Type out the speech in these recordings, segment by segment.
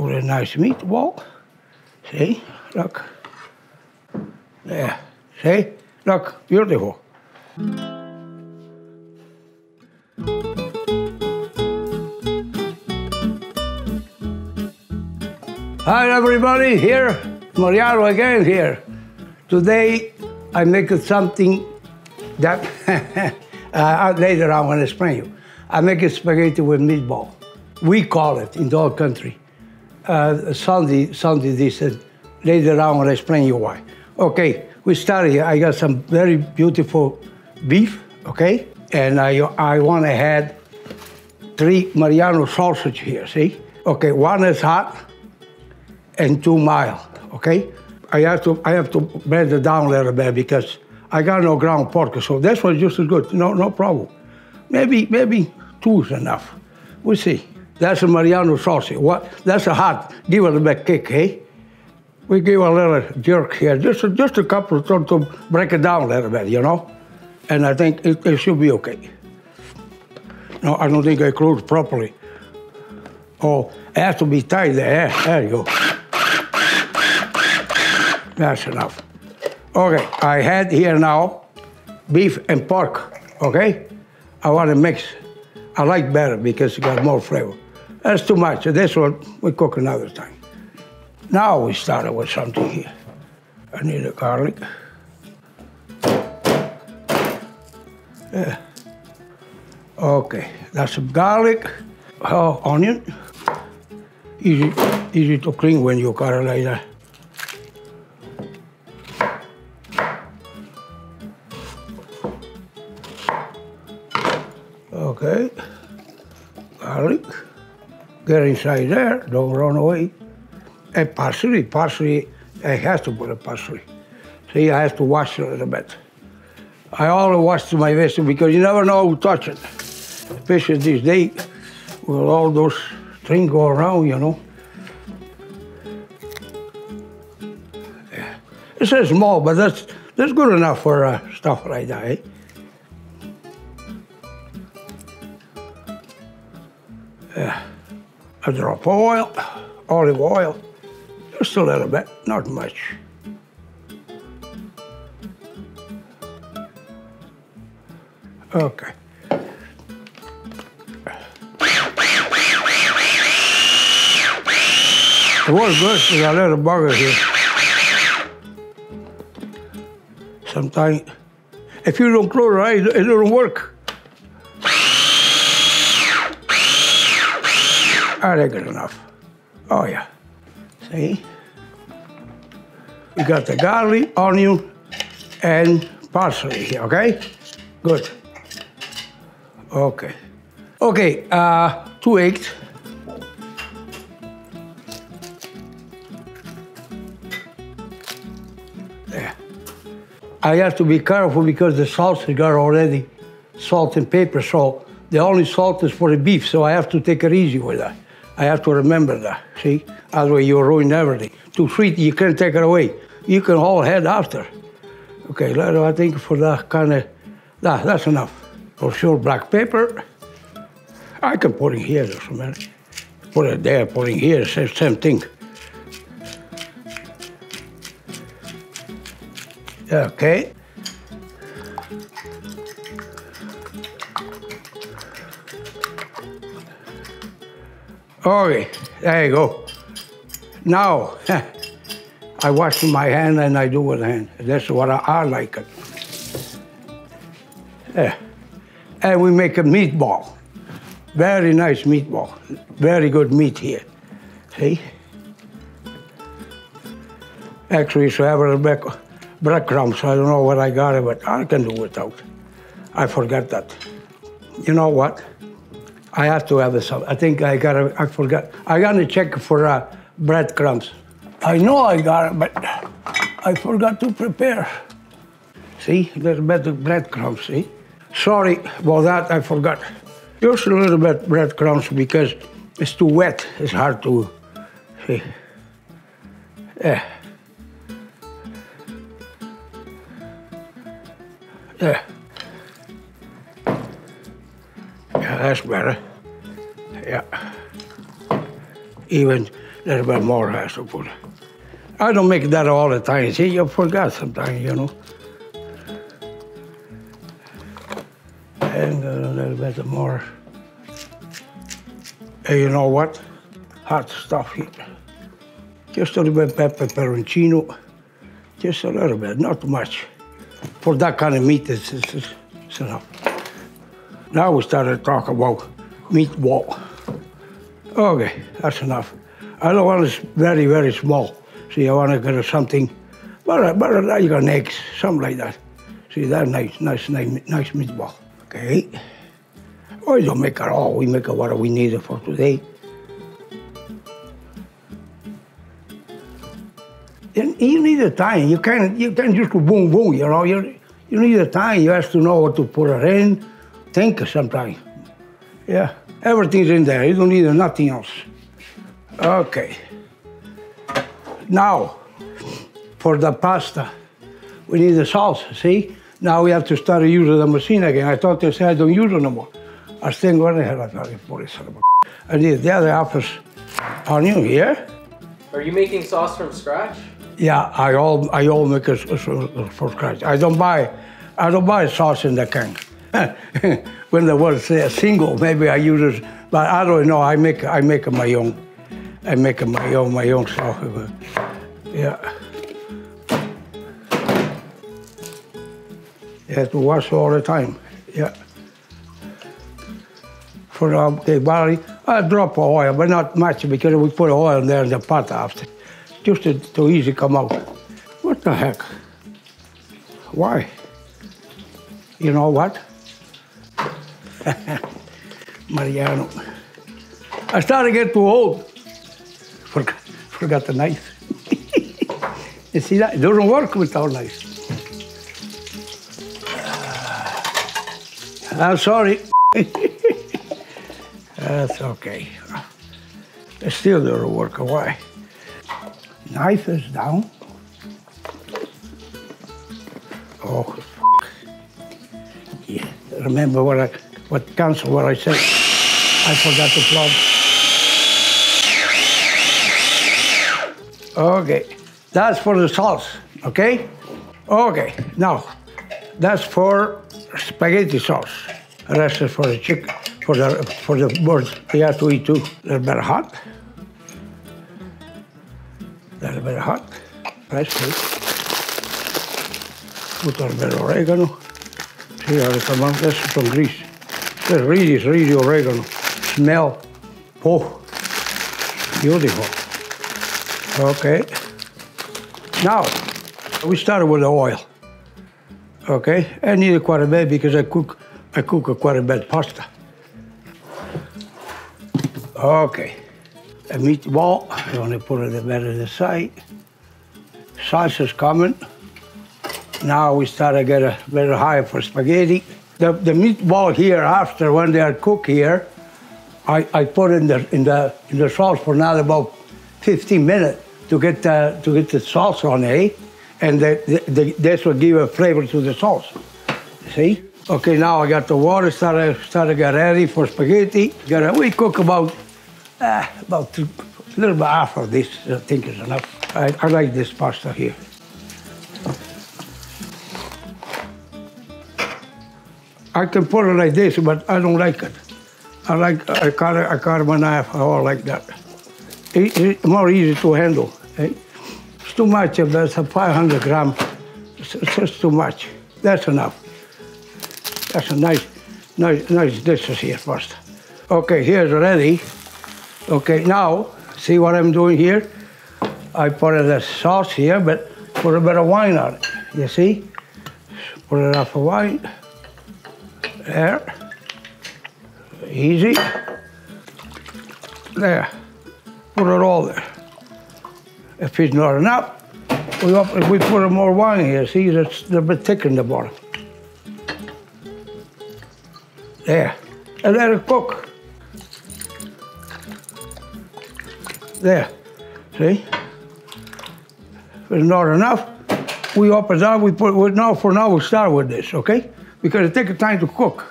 with a nice meatball. See, look. There, see, look, beautiful. Hi everybody, here, Mariano again here. Today I make something that later I'm gonna explain you. I make a spaghetti with meatball. We call it in the whole country. Sunday this, and later on I'm gonna explain you why. Okay, we start here. I got some very beautiful beef, okay? And I wanna add 3 Mariano sausage here, see? Okay, 1 is hot and 2 mild, okay? I have to blend it down a little bit because I got no ground pork, so this one's just as good, no problem. Maybe 2 is enough. We'll see. That's a Mariano sausage. That's a hot, give it a bit kick, eh? We give a little jerk here, just a couple to break it down a little bit, you know? And I think it should be okay. No, I don't think I closed properly. Oh, it has to be tight there. There you go. That's enough. Okay, I had here now beef and pork, okay? I want to mix. I like better because it got more flavor. That's too much. This one we cook another time. Now we started with something here. I need a garlic. Yeah. Okay, that's some garlic, onion. Easy to clean when you cut it like that. Okay, garlic. Get inside there, don't run away. And parsley, I have to put a parsley. See, I have to wash it a little bit. I always wash my vegetables because you never know who touch it. Especially these days, with all those things go around, you know. Yeah. This is small, but that's good enough for stuff like that, eh? Yeah. A drop of oil, olive oil, just a little bit, not much. Okay. It was good, there's a little bugger here. Sometimes, if you don't close your eyes, it doesn't work. I think it's enough. Oh yeah, see? We got the garlic, onion, and parsley here, okay? Good. Okay. Okay, 2 eggs. There. I have to be careful because the sausage got already salt and pepper, so the only salt is for the beef, so I have to take it easy with that. I have to remember that, see? Otherwise you ruin everything. Too sweet, you can't take it away. You can all head after. Okay, I think for that kind of, that's enough. For sure, black pepper. I can put it here, doesn't matter. Put it there, put it here, same thing. Okay. Okay, there you go. Now, I wash my hand and I do with hand. That's what I like it. Yeah. And we make a meatball. Very nice meatball. Very good meat here. See? Actually, so I have a little breadcrumbs. I don't know what I got it, but I can do without. I forgot that. You know what? I have to have some. I think I forgot. I got to check for breadcrumbs. I know I got it, but I forgot to prepare. See, there's better breadcrumbs, see? Sorry about that, I forgot. Just a little bit breadcrumbs because it's too wet. It's hard to, see. Yeah. Yeah. Yeah, that's better. Yeah. Even A little bit more I have to put. I don't make that all the time. See, you forgot sometimes, you know. And a little bit more. And you know what? Hot stuff here. Just a little bit pepperoncino. Just a little bit, not too much. For that kind of meat, it's enough. Now we started to talk about meatball. Okay, that's enough. I don't want it very, very small. See, I want to get something, but like an eggs, something like that. See, that's nice meatball. Okay. We don't make it all. We make it what we need for today. And you need a time. You can't just go boom, boom, you know. You need a time. You have to know what to put it in. Think sometimes. Yeah, everything's in there. You don't need nothing else. Okay. Now, for the pasta, we need the sauce, see? Now we have to start using the machine again. I thought they said I don't use it no more. I was thinking, what the hell I thought for this? I need the other apples onion here. Are you making sauce from scratch? Yeah, I all make it from scratch. I don't buy sauce in the can. When there was a single, maybe I use it, but I don't know. I make my own. I make my own sauce. Yeah. You have to wash all the time. Yeah. For the barley, I drop oil, but not much because we put oil there in the pot after, just to easy come out. What the heck? Why? You know what? Mariano. I started to get too old. Forgot the knife. You see that? It doesn't work without knife. I'm sorry. That's okay. It still doesn't work. Why? Knife is down. Oh, yeah. Remember what I said? I forgot to plug. Okay, that's for the sauce. Okay. Okay. Now, that's for spaghetti sauce. The rest is for the chicken. For the birds, they have to eat too. A little bit hot. A little bit hot. That's good. Put a little bit of oregano. See how it comes out? That's some grease. That's really oregano. Smell. Oh, beautiful. Okay. Now, we started with the oil. Okay, I need quite a bit because I cook quite a bit pasta. Okay, a meatball, I want to put it a bit on the side. Sauce is coming. Now we start to get a bit high for spaghetti. The meatball here, after when they are cooked here, I put in the sauce for another about 15 minutes to get the sauce on it, and this will give a flavor to the sauce. See? Okay, now I got the water started to get ready for spaghetti. We cook about a little bit half of this. I think is enough. I like this pasta here. I can put it like this, but I don't like it. I cut it in half, all like that. It's more easy to handle. Eh? It's too much. That's a 500 grams. It's just too much. That's enough. That's a nice dishes here first. Okay, here's ready. Okay, now, see what I'm doing here? I put the sauce here, but put a bit of wine on it. You see? Put enough of wine. There. Easy. There. Put it all there. If it's not enough, we put more wine here. See, it's a bit thick in the bottom. There. And let it cook. There. See? If it's not enough, we up and down, for now we start with this, okay? Because it takes time to cook.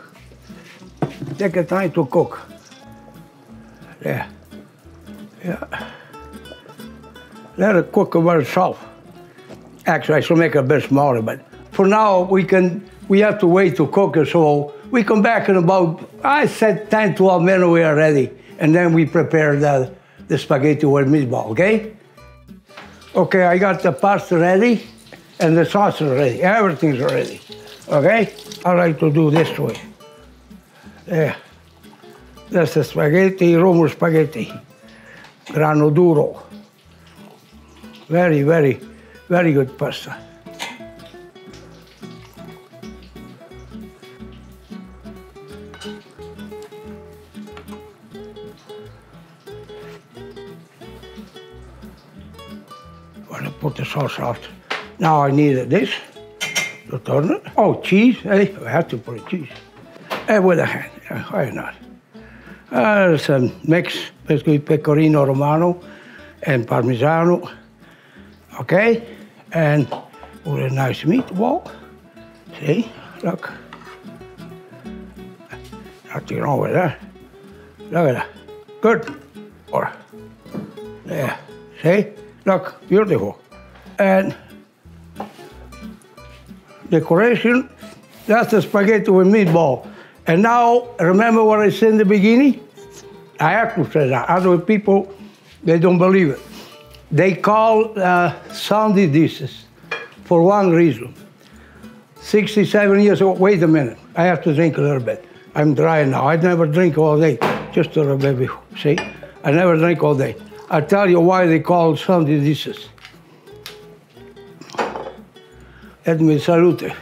Take a time to cook. There. Yeah. let it cook by itself. Actually, I should make it a bit smaller, but for now, we have to wait to cook it, so we come back in about, I said 10, 12 minutes we are ready, and then we prepare the spaghetti with meatball, okay? Okay, I got the pasta ready, and the sauce is ready, everything's ready, okay? I like to do this way. Yeah, that's the spaghetti, Roma spaghetti, grano duro. Very, very, very good pasta. When I put the sauce out, now I need this to turn it. Oh, cheese, hey, I have to put cheese. And with a hand, why not? Some mix, basically pecorino romano and parmigiano. Okay, and with a nice meatball. See, look. Nothing wrong with that. Look at that. Good. Or, yeah, see? Look, beautiful. And decoration, that's the spaghetti with meatball. And now, remember what I said in the beginning? I have to say that. Other people, they don't believe it. They call Sunday dishes for one reason. 67 years old, wait a minute, I have to drink a little bit. I'm dry now, I never drink all day, just a little bit before, see? I never drink all day. I'll tell you why they call Sunday dishes. Let me salute.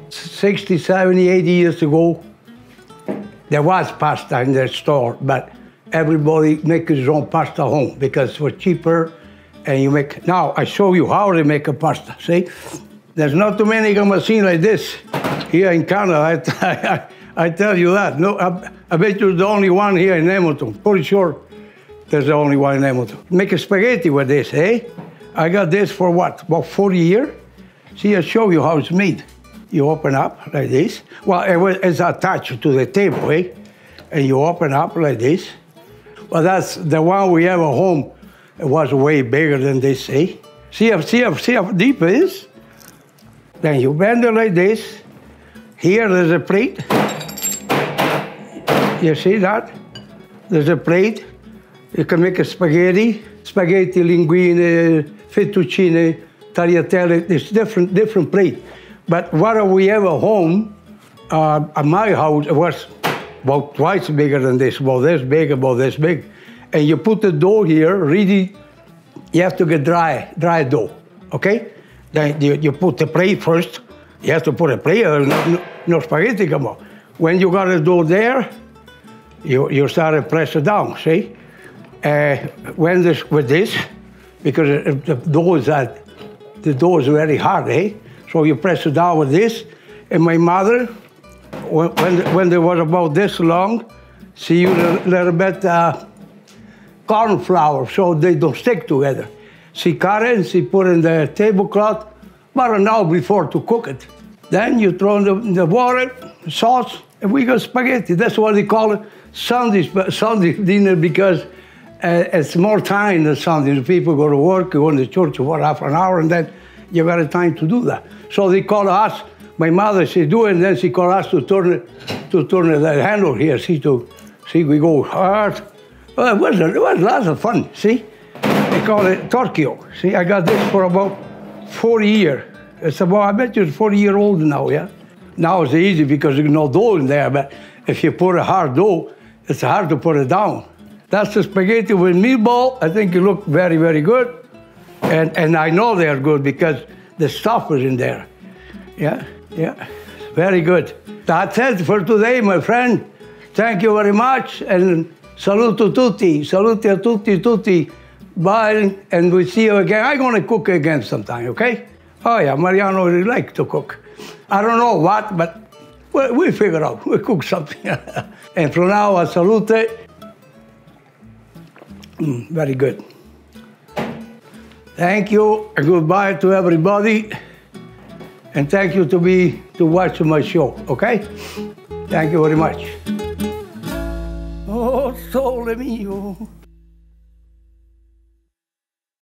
60, 70, 80 years ago, there was pasta in the store, but everybody makes his own pasta home because it was cheaper, and you make. Now I show you how they make a pasta. See, there's not too many machines like this here in Canada. I tell you that. No, I bet you're the only one here in Edmonton. Pretty sure there's the only one in Edmonton. Make a spaghetti with this, eh? I got this for what, about 40 years? See, I show you how it's made. You open up like this. Well, it's attached to the table, eh? And you open up like this. Well, that's the one we have at home. It was way bigger than this, eh? See how deep it is? Then you bend it like this. Here there's a plate. You see that? There's a plate. You can make a spaghetti linguine, fettuccine, tagliatelle. It's different plate. But what we have at home, at my house, it was about twice bigger than this, about this big. And you put the dough here, really, you have to get dry dough, okay? Then you put the plate first. You have to put a plate, no spaghetti come out. When you got the dough there, you start to press it down, see? With this, because the dough is very hard, eh? So you press it down with this. And my mother, when they were about this long, she used a little bit corn flour so they don't stick together. She cut it and she put it in the tablecloth about an hour before to cook it. Then you throw in the water, sauce, and we got spaghetti. That's why they call it Sunday dinner, because it's more time than Sunday. The people go to work, go to church for half an hour, and then you got a time to do that. So they call us, my mother, she do it, and then she call us to turn the handle here, see, we go hard. Well, it was lots of fun, see? They call it Torquio. See, I got this for about 40 years. It's about, I bet you're 40-year-old now, yeah? Now it's easy because there's no dough in there, but if you put a hard dough, it's hard to put it down. That's the spaghetti with meatball. I think it look very, very good. And I know they're good because the stuff is in there. Yeah, very good. That's it for today, my friend. Thank you very much, and saluto tutti, salute a tutti. Bye, and we'll see you again. I'm gonna cook again sometime, okay? Oh yeah, Mariano really likes to cook. I don't know what, but we'll figure out. We'll cook something. And from now on, salute. Very good. Thank you, and goodbye to everybody. And thank you to watch my show, okay? Thank you very much. Oh, sole mio.